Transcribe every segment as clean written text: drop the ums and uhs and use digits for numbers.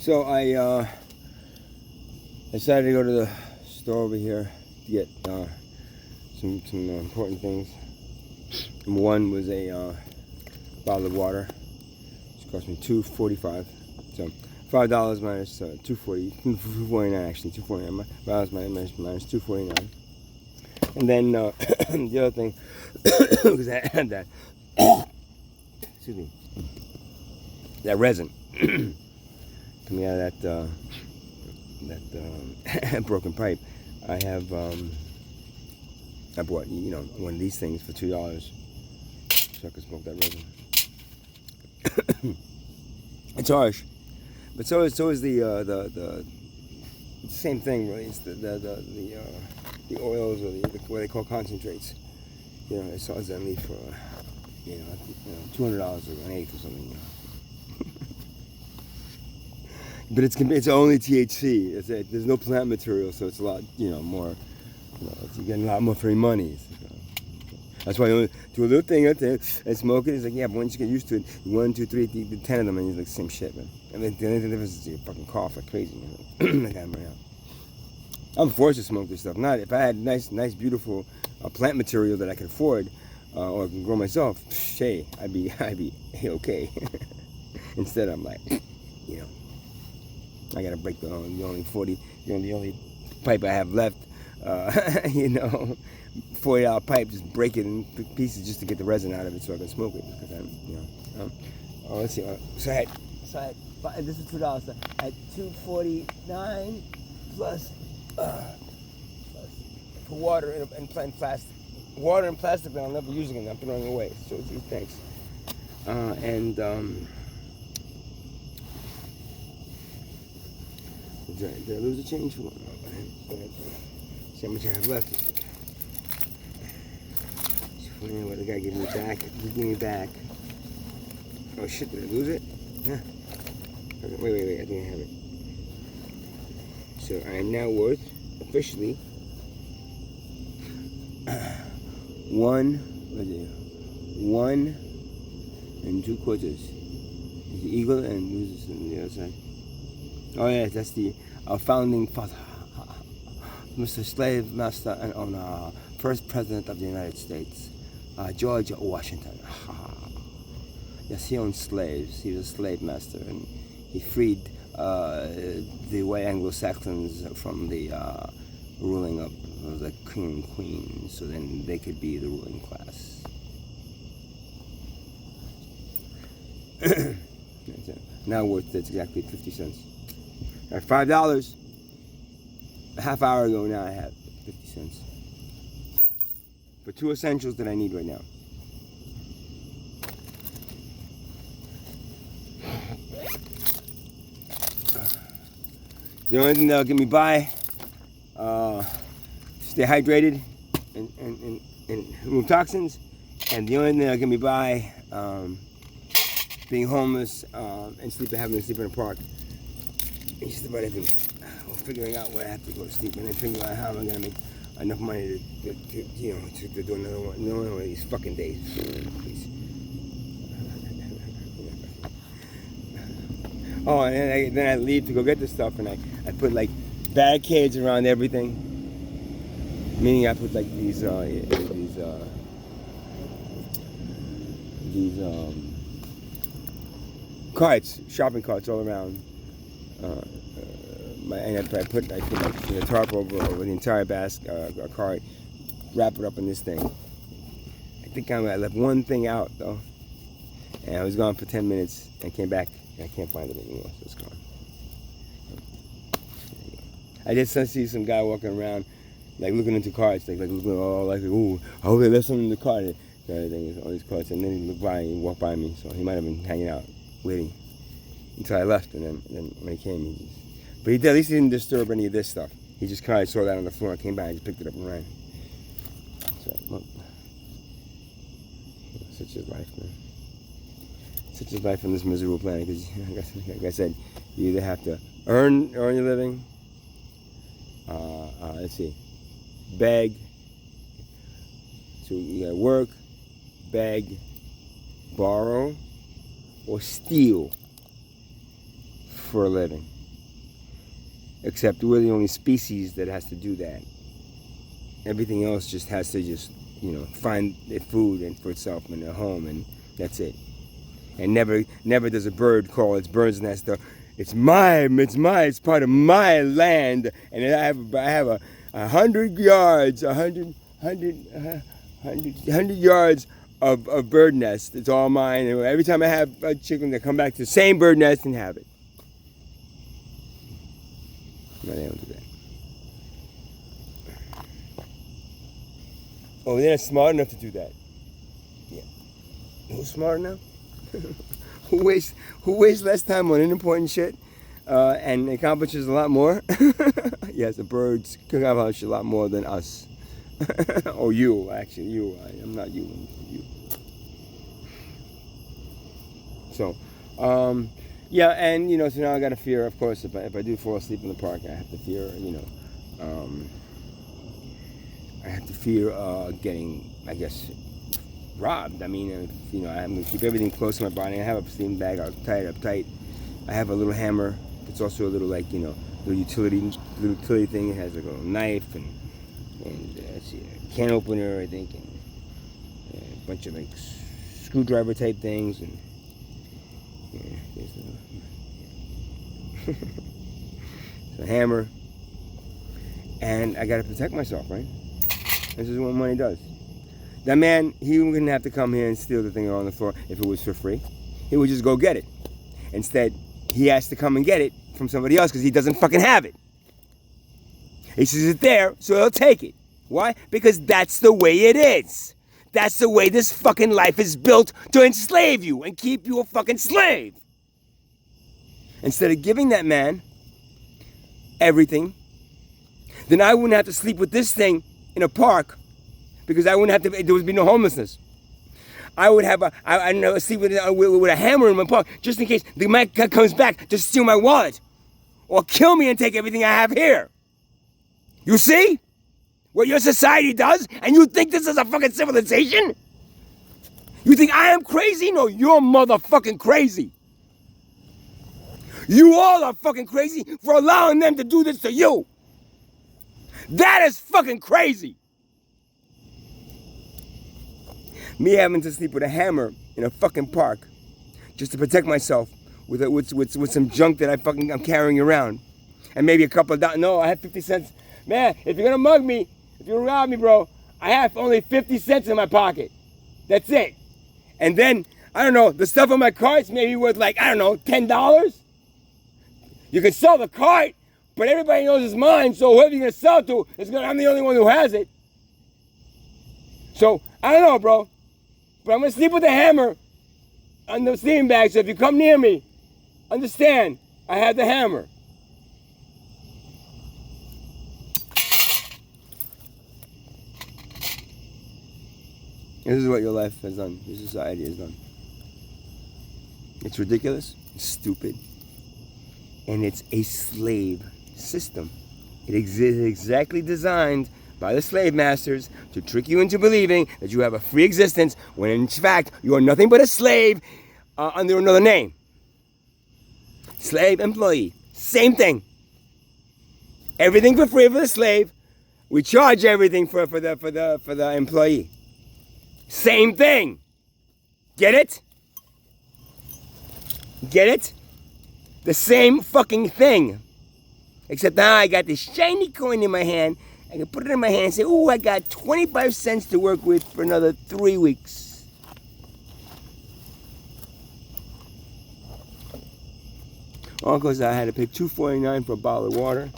So I decided to go to the store over here to get some important things. Number one was a bottle of water. It cost me $2.45. So $5 minus $2.49 actually. $2.49 minus $2.49. And then the other thing, because I had that, excuse me, that resin coming out of that broken pipe. I have I bought one of these things for $2 so I can smoke that resin. It's harsh, but so is the same thing really. It's the oils or what they call concentrates. It sells them for $200 an eighth or something. But it's only THC. There's no plant material, so it's a lot more. You're getting a lot more for your money. That's why you do a little thing and smoke it. It's like, yeah, but once you get used to it, 1, 2, 3, 10 of them, and it's like the same shit, man. And then the only difference is you fucking cough like crazy, like I'm right now. I'm forced to smoke this stuff. Not if I had nice, beautiful plant material that I could afford or I can grow myself. Hey, I'd be okay. Instead, I'm like, I gotta break the only pipe I have left. $40 pipe, just break it in pieces just to get the resin out of it so I can smoke it. Because let's see. So I had this is $2. So I had $2.49 plus for water and plastic. Water and plastic that I'll never use again. I'm throwing away. So thanks. Did I lose the change? See how much I have left. What the guy gave me back? He gave me back. Oh shit! Did I lose it? Yeah. Okay, wait. I think I have it. So I am now worth officially $1 and 2/4. Is the eagle and loses on the other side. Oh yeah, that's the founding father, Mr. Slave Master and first President of the United States, George Washington. Yes, he owned slaves. He was a slave master, and he freed the white Anglo-Saxons from the ruling of the king and queen, so then they could be the ruling class. Now worth it's exactly 50 cents. At $5, a half hour ago now I have 50 cents. For 2 essentials that I need right now. The only thing that'll get me by, stay hydrated and remove toxins, and the only thing that'll get me by, being homeless and having to sleep in a park. It's just about everything. Figuring out where I have to go to sleep, and then figuring out how am I gonna make enough money to do another one of these fucking days. Please. Oh, and then I leave to go get this stuff, and I put like barricades around everything. Meaning I put like these carts, shopping carts all around. And I put like the tarp over the entire cart, wrap it up in this thing. I think I left one thing out though, and I was gone for 10 minutes and came back and I can't find it anymore, so it's gone. I just see some guy walking around, like looking into carts, like looking ooh, I hope they left something in the cart. All these carts, and then he looked by and walked by me, so he might have been hanging out, waiting until I left, and then when he came, but at least he didn't disturb any of this stuff. He just kind of saw that on the floor, came back, and just picked it up and ran. So, well, such is life, man. Such is life on this miserable planet. Because, like I said, you either have to earn your living. Let's see, beg. So you gotta work, beg, borrow, or steal for a living. Except we're the only species that has to do that. Everything else just has to find their food and for itself and a home, and that's it. And never does a bird call its bird's nest. It's part of my land, and I have 100 yards, 100 yards of bird nest. It's all mine. And every time I have a chicken, they come back to the same bird nest and have it. No, they don't do that. Oh, they're not smart enough to do that. Yeah. Who's smart enough? Who wastes less time on unimportant shit and accomplishes a lot more? Yes, the birds can accomplish a lot more than us. Or you, actually. You. I'm not you. You. So, yeah, and, so now I got to fear, of course, if I do fall asleep in the park, I have to fear, getting, I guess, robbed. I mean, I'm going to keep everything close to my body. I have a sleeping bag uptight. I have a little hammer. It's also a little, little utility thing. It has like a little knife and let's see, a can opener, I think, and a bunch of screwdriver type things, and there's the hammer. And I got to protect myself, right? This is what money does. That man, he wouldn't have to come here and steal the thing on the floor if it was for free. He would just go get it. Instead, he has to come and get it from somebody else because he doesn't fucking have it. He sees it there, so he'll take it. Why? Because that's the way it is. That's the way this fucking life is built to enslave you and keep you a fucking slave. Instead of giving that man everything, then I wouldn't have to sleep with this thing in a park because I wouldn't have to, there would be no homelessness. I would have sleep with a hammer in my park just in case the man comes back to steal my wallet or kill me and take everything I have here. You see what your society does, and you think this is a fucking civilization? You think I am crazy? No, you're motherfucking crazy. You all are fucking crazy for allowing them to do this to you. That is fucking crazy. Me having to sleep with a hammer in a fucking park just to protect myself with some junk that I'm carrying around. And maybe a couple of dollars. No, I have 50 cents. Man, if you're gonna mug me, if you're gonna rob me, bro, I have only 50 cents in my pocket. That's it. And then, I don't know, the stuff on my cart's maybe worth $10. You can sell the cart, but everybody knows it's mine, so whoever you're gonna sell it to, I'm the only one who has it. So, I don't know, bro, but I'm gonna sleep with a hammer on the sleeping bag, so if you come near me, understand, I have the hammer. This is what your life has done, your society has done. It's ridiculous, it's stupid, and it's a slave system. It is exactly designed by the slave masters to trick you into believing that you have a free existence when in fact you are nothing but a slave under another name. Slave, employee, same thing. Everything for free for the slave. We charge everything for the employee. Same thing. Get it? Get it? The same fucking thing. Except now I got this shiny coin in my hand. I can put it in my hand and say, ooh, I got 25 cents to work with for another 3 weeks. All because I had to pay $2.49 for a bottle of water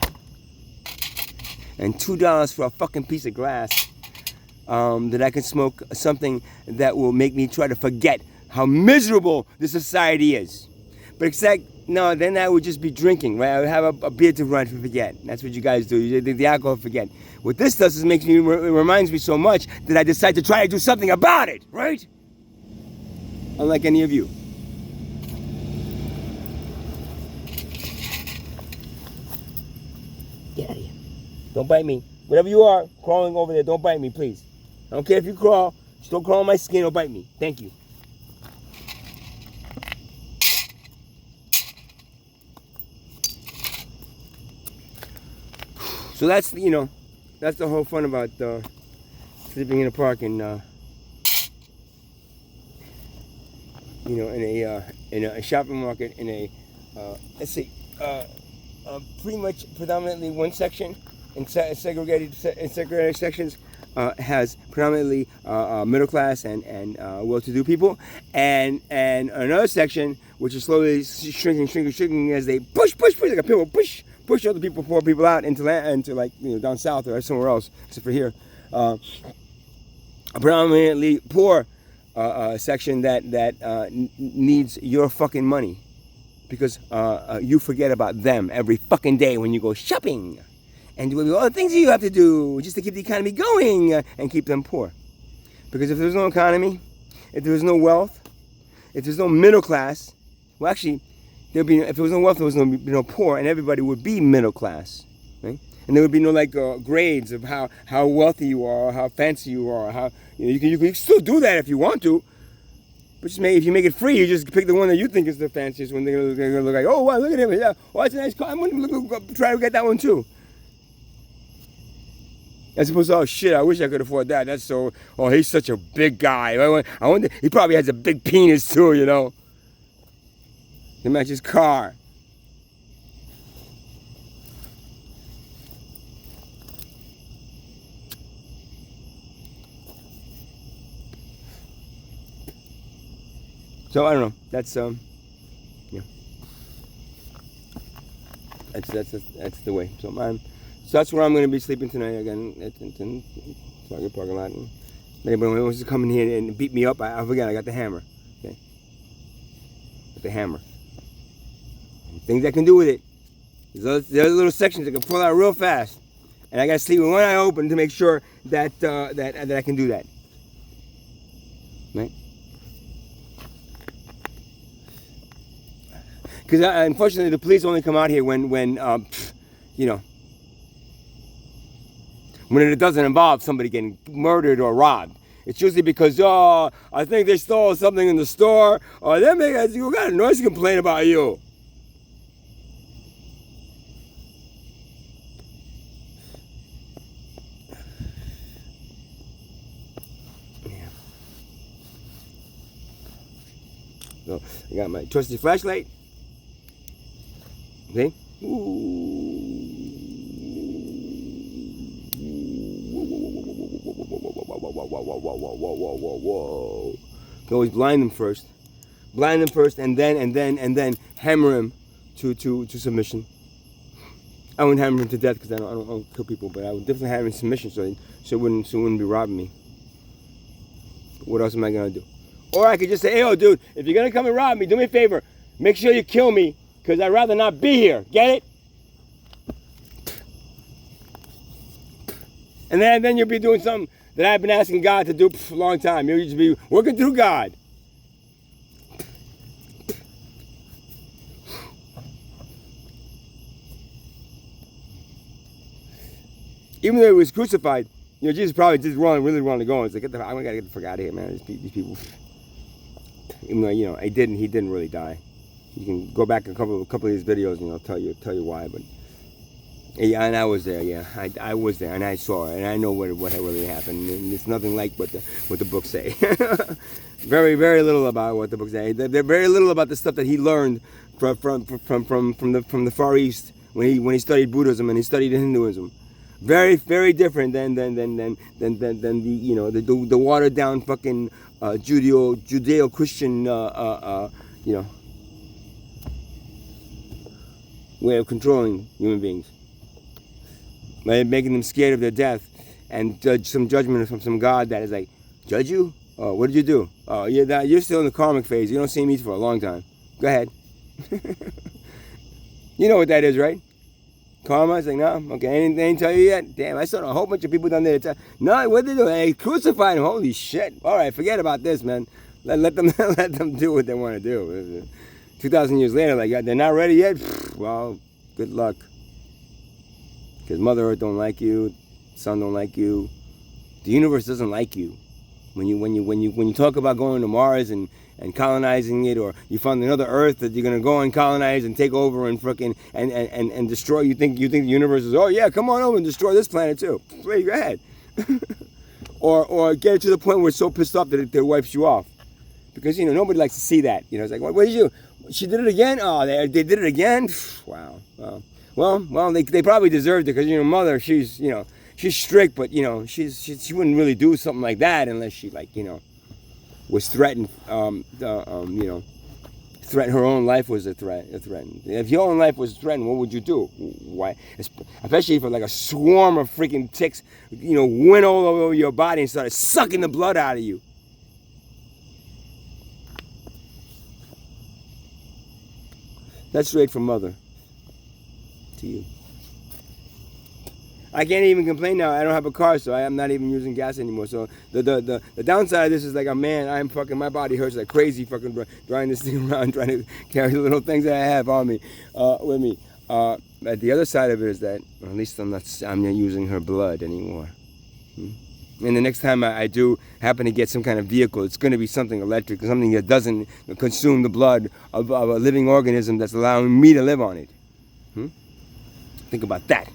and $2 for a fucking piece of glass. That I can smoke something that will make me try to forget how miserable this society is. But except, no, then I would just be drinking, right? I would have a beer to run to forget. That's what you guys do. The alcohol forget. What this does is it reminds me so much that I decide to try to do something about it, right? Unlike any of you. Get out of here. Don't bite me. Whatever you are, crawling over there, don't bite me, please. I don't care if you crawl. Just don't crawl on my skin or bite me. Thank you. So that's, that's the whole fun about sleeping in a park and in a shopping market in a let's see, pretty much predominantly one section in segregated sections has predominantly middle class and well-to-do people, and another section which is slowly shrinking as they push like a people push other people, poor people out into like down south or somewhere else except for here. A predominantly poor section that needs your fucking money, because you forget about them every fucking day when you go shopping and do all the things you have to do just to keep the economy going and keep them poor. Because if there's no economy, if there's no wealth, if there's no middle class, well, actually, if there was no wealth, there was no poor, and everybody would be middle class, right? And there would be no grades of how wealthy you are, or how fancy you are, or how you can still do that if you want to. But if you make it free, you just pick the one that you think is the fanciest one. They're gonna look like, oh wow, look at him, yeah, oh that's a nice car. I'm gonna try to get that one too. As opposed to, oh shit, I wish I could afford that. That's so. Oh, he's such a big guy. I wonder. He probably has a big penis too, to match his car. So I don't know. That's yeah. That's the way. So that's where I'm going to be sleeping tonight again. In Target parking lot. And anybody wants to come in here and beat me up, I forget. I got the hammer. Okay. Got the hammer. And things I can do with it. There's little sections I can pull out real fast, and I got to sleep with one eye open to make sure that that I can do that. Right. Because unfortunately, the police only come out here when it doesn't involve somebody getting murdered or robbed. It's usually because, I think they stole something in the store, or you got a noise complaint about you. Yeah. So I got my trusty flashlight. Okay. Whoa. Can always blind them first, and then hammer him to submission. I wouldn't hammer him to death because I don't kill people, but I would definitely hammer him in submission so it wouldn't be robbing me. What else am I gonna do? Or I could just say, hey, oh, dude, if you're gonna come and rob me, do me a favor, make sure you kill me. Because I'd rather not be here. Get it? And then you'll be doing something that I've been asking God to do for a long time. You'll just be working through God. Even though he was crucified, Jesus probably just really wanted to go. It's like, I gotta get the fuck out of here, man. These people. Even though, he didn't really die. You can go back a couple of these videos and I'll tell you why. But yeah, and I was there. Yeah, I was there and I saw it and I know what really happened. And it's nothing like what the books say. Very little about what the books say. They're very little about the stuff that he learned from the Far East when he studied Buddhism and he studied Hinduism. Very different than the watered down fucking Judeo-Christian way of controlling human beings, by making them scared of their death and some judgment from some God that is like, judge you? Oh, what did you do? Oh, you're still in the karmic phase. You don't see me for a long time. Go ahead. You know what that is, right? Karma. It's like, no, okay, they didn't tell you yet. Damn, I saw a whole bunch of people down there. No, what did they do? They crucified him. Holy shit! All right, forget about this, man. Let them do what they want to do. 2,000 years later, like, they're not ready yet. Well, good luck. Because Mother Earth don't like you, Sun don't like you, the universe doesn't like you. When you talk about going to Mars and and colonizing it, or you found another Earth that you're gonna go and colonize and take over and frickin' and destroy. You think the universe is, oh yeah, come on over and destroy this planet too. Please go ahead. or get it to the point where it's so pissed off that it wipes you off, because nobody likes to see that. It's like, what did you? She did it again. Oh, they did it again. Wow. Well, they probably deserved it, because mother, she's strict, but she wouldn't really do something like that unless she was threatened. Threaten her own life was a threatened. If your own life was threatened, what would you do? Why? Especially if like a swarm of freaking ticks, went all over your body and started sucking the blood out of you. That's straight from mother to you. I can't even complain now. I don't have a car, so I am not even using gas anymore. So the downside of this is, like, my body hurts like crazy fucking driving this thing around, trying to carry the little things that I have on me, with me. But the other side of it is that, at least I'm not using her blood anymore. And the next time I do happen to get some kind of vehicle, it's going to be something electric, something that doesn't consume the blood of a living organism that's allowing me to live on it. Think about that.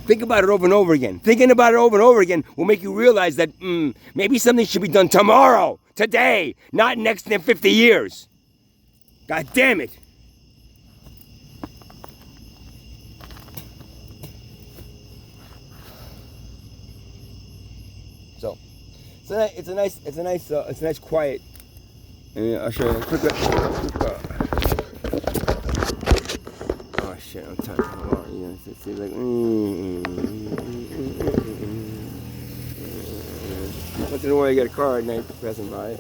Think about it over and over again. Thinking about it over and over again will make you realize that maybe something should be done tomorrow, today, not next 50 years. God damn it. So, it's a nice quiet. I'll show you a quick. Oh shit! I'm tired. It's like. Once in a while, you get a car at night passing by,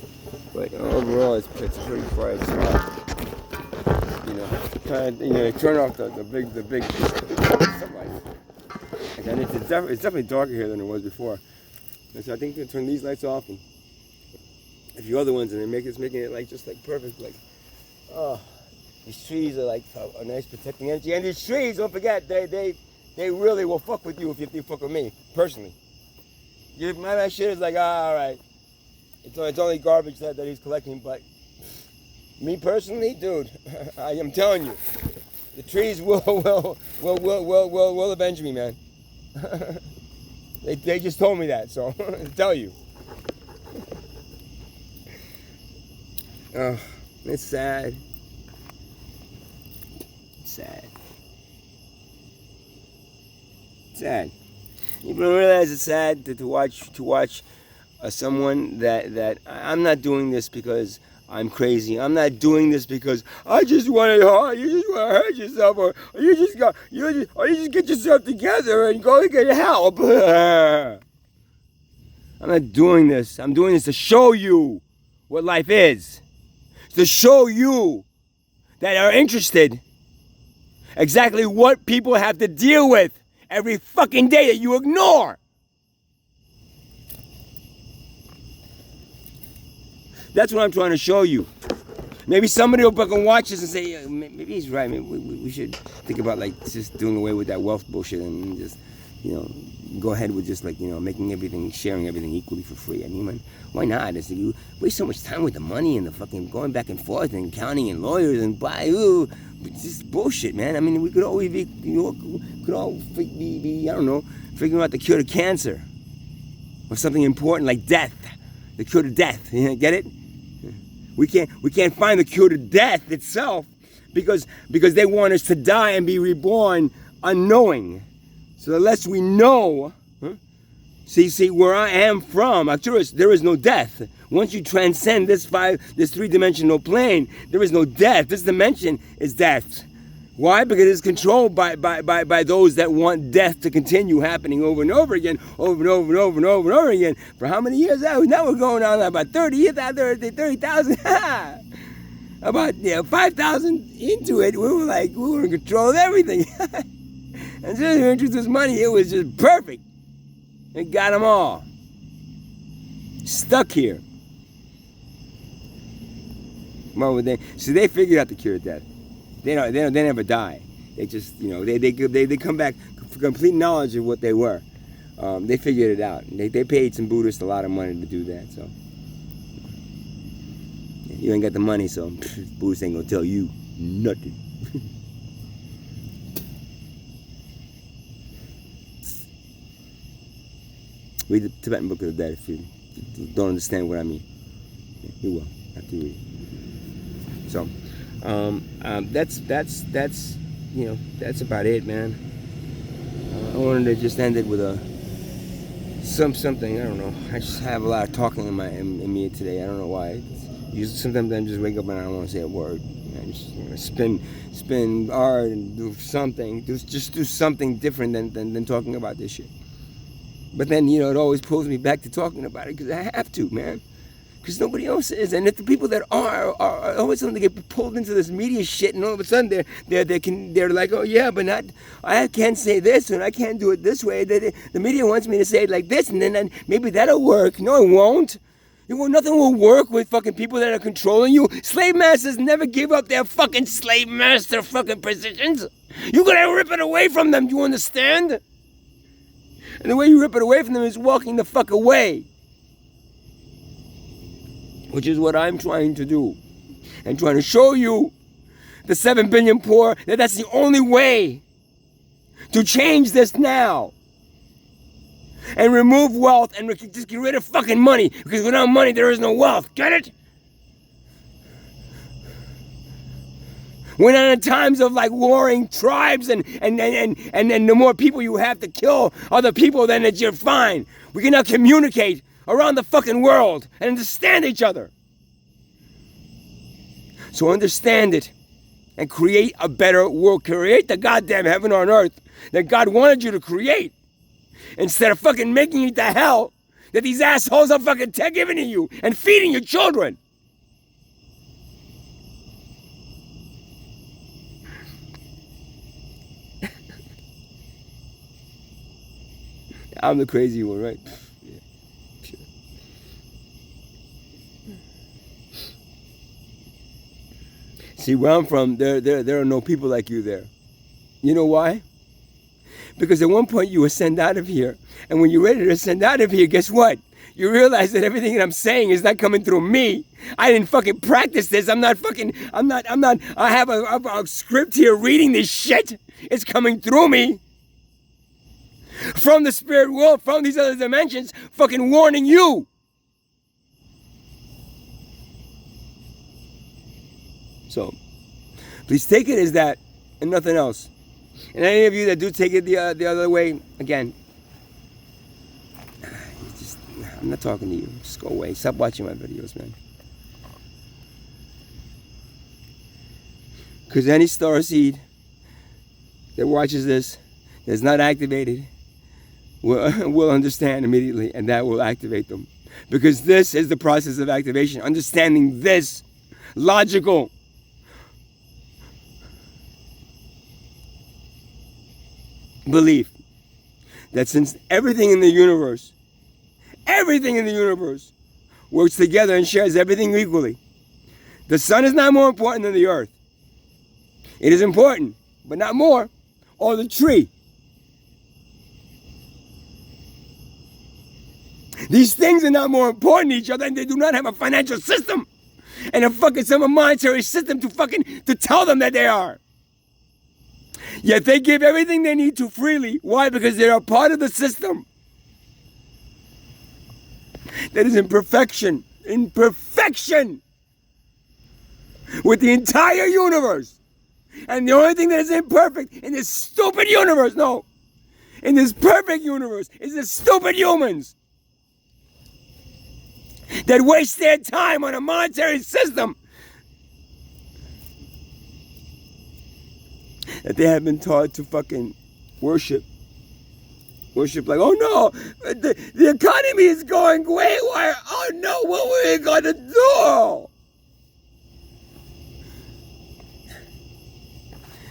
but overall, it's a pretty quiet spot. Turn off the big sunlight. And it's definitely darker here than it was before. And so I think they'll turn these lights off and a few other ones, and it's making it like just like perfect. Like, oh, these trees are like a nice protecting energy. And these trees, don't forget, they really will fuck with you if you fuck with me personally. My shit is like, all right, it's only garbage that he's collecting, but me personally, dude, I am telling you, the trees will avenge me, man. They just told me that, so I tell you. Oh, it's sad. Sad. You realize it's sad to watch someone that I'm not doing this because I'm crazy. I'm not doing this because I just want to. You just want to hurt yourself, or you just get yourself together and go get help. I'm not doing this. I'm doing this to show you what life is. To show you that are interested exactly what people have to deal with every fucking day that you ignore. That's what I'm trying to show you. Maybe somebody will fucking watch this and say, yeah, maybe he's right. Maybe we should think about like just doing away with that wealth bullshit and just, go ahead with just like, sharing everything equally for free. I mean, man, why not? It's like you waste so much time with the money and the fucking going back and forth and counting and lawyers and it's just bullshit, man. I mean, we could always be, I don't know, figuring out the cure to cancer or something important like death, the cure to death. Get it? We can't find the cure to death itself because they want us to die and be reborn unknowing. So the less we know, see where I am from, Arcturus, there is no death. Once you transcend this three-dimensional plane, there is no death. This dimension is death. Why? Because it's controlled by those that want death to continue happening over and over again, over and over and over and over and over again. For how many years now? Now we're going on about 30 years after 30,000. About 5,000 into it, we were in control of everything. And as soon as we introduced money, it was just perfect. It got them all stuck here. Well, they figured out the cure to death. They never die. They just, they come back for complete knowledge of what they were. They figured it out. They paid some Buddhists a lot of money to do that. So You ain't got the money, so Buddhist ain't gonna tell you nothing. Read the Tibetan Book of the Dead if you don't understand what I mean. You will have to read it. So, that's you know, that's about it, man. I wanted to just end it with a something. I don't know. I just have a lot of talking in me today. I don't know why. Sometimes I just wake up and I don't want to say a word. I just want to spin hard and do something. Just do something different than talking about this shit. But then, you know, it always pulls me back to talking about it because I have to, man. Because nobody else is. And if the people that are always something to get pulled into this media shit, and all of a sudden they're like, oh yeah, but not, I can't say this and I can't do it this way. The media wants me to say it like this, and then maybe that'll work. No, it won't. Nothing will work with fucking people that are controlling you. Slave masters never give up their fucking slave master fucking positions. You gotta rip it away from them, do you understand? And the way you rip it away from them is walking the fuck away. Which is what I'm trying to do. And trying to show you, the 7 billion poor, that that's the only way to change this now. And remove wealth and just get rid of fucking money. Because without money there is no wealth. Get it? We're not in times of like warring tribes and the more people you have to kill other people, then you're fine. We can now communicate around the fucking world and understand each other. So understand it and create a better world. Create the goddamn heaven on earth that God wanted you to create. Instead of fucking making it the hell that these assholes are fucking giving to you and feeding your children. I'm the crazy one, right? Yeah, sure. See, where I'm from, there are no people like you there. You know why? Because at one point you were sent out of here, and when you're ready to send out of here, guess what? You realize that everything that I'm saying is not coming through me. I didn't fucking practice this. I have a script here reading this shit. It's coming through me. From the spirit world, from these other dimensions, fucking warning you. So, please take it as that and nothing else. And any of you that do take it the other way, again, I'm not talking to you. Just go away. Stop watching my videos, man. Because any starseed that watches this, that's not activated, will understand immediately, and that will activate them. Because this is the process of activation. Understanding this logical belief that since everything in the universe works together and shares everything equally, the sun is not more important than the earth. It is important, but not more. Or the tree. These things are not more important to each other, and they do not have a financial system and some monetary system to tell them that they are. Yet they give everything they need to freely. Why? Because they are part of the system that is in perfection with the entire universe. And the only thing that is imperfect in this stupid universe, in this perfect universe, is the stupid humans that waste their time on a monetary system that they have been taught to fucking worship. Worship like, oh no, the economy is going way wire. Oh no, what are we gonna do?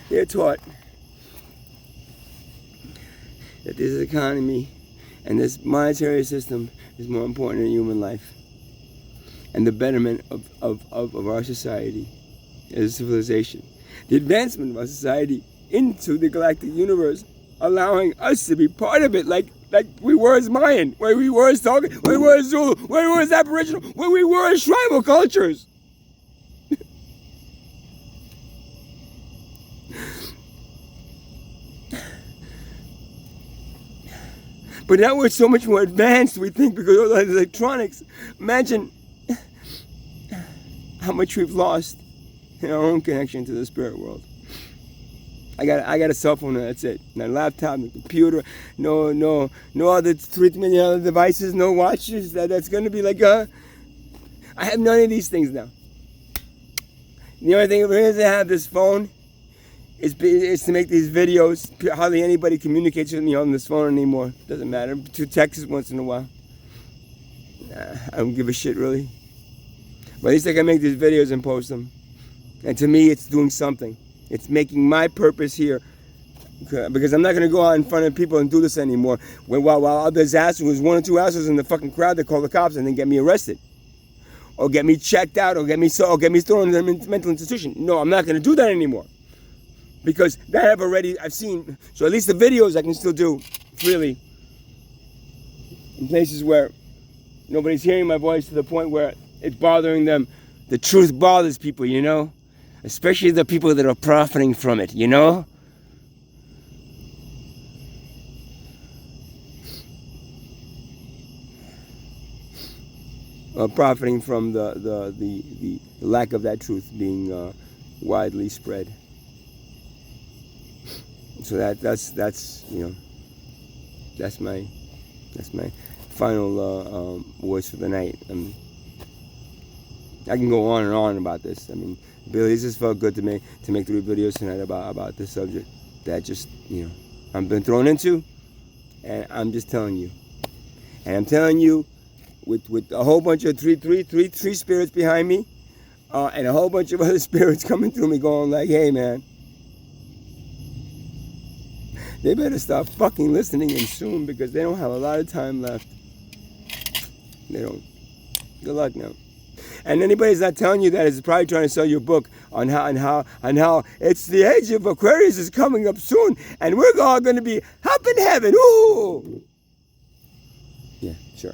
They're taught that this economy and this monetary system is more important than human life and the betterment of our society as a civilization. The advancement of our society into the galactic universe, allowing us to be part of it, like we were as Mayan, where we were as Tongan, where we were as Zulu, where we were as Aboriginal, where we were as tribal cultures. But now we're so much more advanced, we think, because of all the electronics. Imagine how much we've lost in our own connection to the spirit world. I got a cell phone, that's it. My laptop, my computer, no other 3 million other devices, no watches. That's gonna be like I have none of these things now. The only thing over here is I have this phone. Is to make these videos. Hardly anybody communicates with me on this phone anymore. Doesn't matter. 2 texts once in a while. I don't give a shit really. But at least I can make these videos and post them. And to me, it's doing something. It's making my purpose here. Because I'm not going to go out in front of people and do this anymore. While others assholes, 1 or 2 assholes in the fucking crowd that call the cops and then get me arrested. Or get me checked out, or get me thrown in a mental institution. No, I'm not going to do that anymore. Because that I've seen. So at least the videos I can still do freely. In places where nobody's hearing my voice to the point where it's bothering them. The truth bothers people, you know? Especially the people that are profiting from it, you know? Profiting from the lack of that truth being widely spread. So that's you know, that's my final voice for the night. I can go on and on about this. I mean, Billy, this just felt good to make 3 videos tonight about this subject that just, you know, I've been thrown into, and I'm just telling you, and I'm telling you with a whole bunch of three spirits behind me, and a whole bunch of other spirits coming through me, going like, hey man. They better start fucking listening in soon because they don't have a lot of time left. They don't. Good luck now. And anybody's not telling you that is probably trying to sell you a book on how it's the age of Aquarius is coming up soon and we're all going to be up in heaven. Ooh. Yeah, sure.